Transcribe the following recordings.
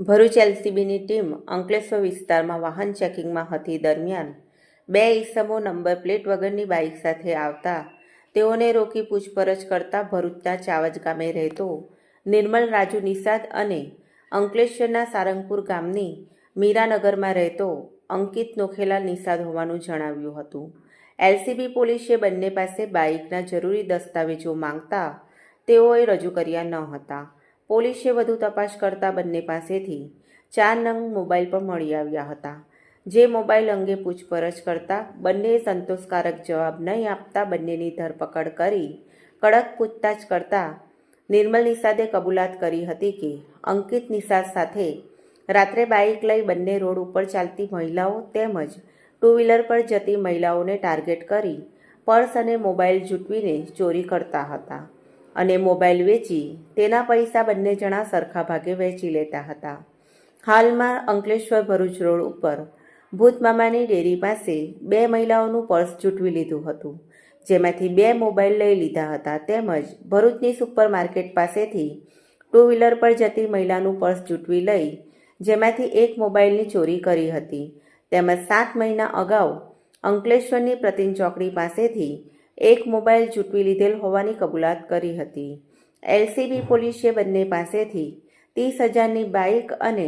Bharuch એલસીબીની team Ankleshwar વિસ્તારમાં વાહન ચેકિંગમાં હતી દરમિયાન બે ઈસમો નંબર પ્લેટ વગરની બાઇક સાથે આવતા તેઓને રોકી પૂછપરછ કરતા ભરૂચના ચાવજ ગામે રહેતો નિર્મલ રાજુ નિષાદ અને અંકલેશ્વરના સારંગપુર ગામની મીરાનગરમાં રહેતો અંકિત નોખેલાલ નિષાદ હોવાનું જણાવ્યું હતું। એલસીબી પોલીસે બંને પાસે બાઇકના જરૂરી દસ્તાવેજો માંગતા તેઓએ રજૂ કર્યા ન હતા। પોલીસે વધુ તપાસ કરતા બંને પાસેથી 4 નંગ મોબાઈલ પણ મળી આવ્યા હતા। જે મોબાઈલ અંગે પૂછપરછ કરતા બંનેએ સંતોષકારક જવાબ નહીં આપતા બંનેની ધરપકડ કરી કડક પૂછતાછ કરતા નિર્મલ નિષાદે કબૂલાત કરી હતી કે અંકિત નિષાદ સાથે રાત્રે બાઇક લઈ બંને રોડ ઉપર ચાલતી મહિલાઓ તેમજ ટુ વ્હીલર પર જતી મહિલાઓને ટાર્ગેટ કરી પર્સ અને મોબાઈલ જૂંટવીને ચોરી કરતા હતા અને મોબાઈલ વેચી તેના પૈસા બંને જણા સરખા ભાગે વહેંચી લેતા હતા। હાલમાં અંકલેશ્વર ભરૂચ રોડ ઉપર ભૂતમામાની ડેરી પાસે બે મહિલાઓનું પર્સ જૂંટવી લીધું હતું, જેમાંથી 2 મોબાઈલ લઈ લીધા હતા તેમજ ભરૂચની સુપર માર્કેટ પાસેથી ટુ વ્હીલર પર જતી મહિલાનું પર્સ જૂંટવી લઈ જેમાંથી 1 મોબાઈલની ચોરી કરી હતી તેમજ 7 મહિના અગાઉ અંકલેશ્વરની પ્રતિન ચોકડી પાસેથી 1 મોબાઈલ જૂંટવી લીધેલ હોવાની કબૂલાત કરી હતી। એલસીબી પોલીસે બંને પાસેથી 30,000ની બાઇક અને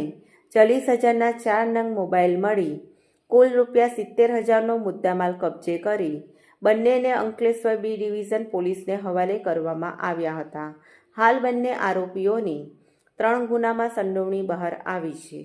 40,000ના 4 નંગ મોબાઈલ મળી કુલ ₹70,000નો મુદ્દામાલ કબજે કરી બંનેને અંકલેશ્વર બી ડિવિઝન પોલીસને હવાલે કરવામાં આવ્યા હતા। હાલ બંને આરોપીઓની 3 ગુનામાં સંડોવણી બહાર આવી છે।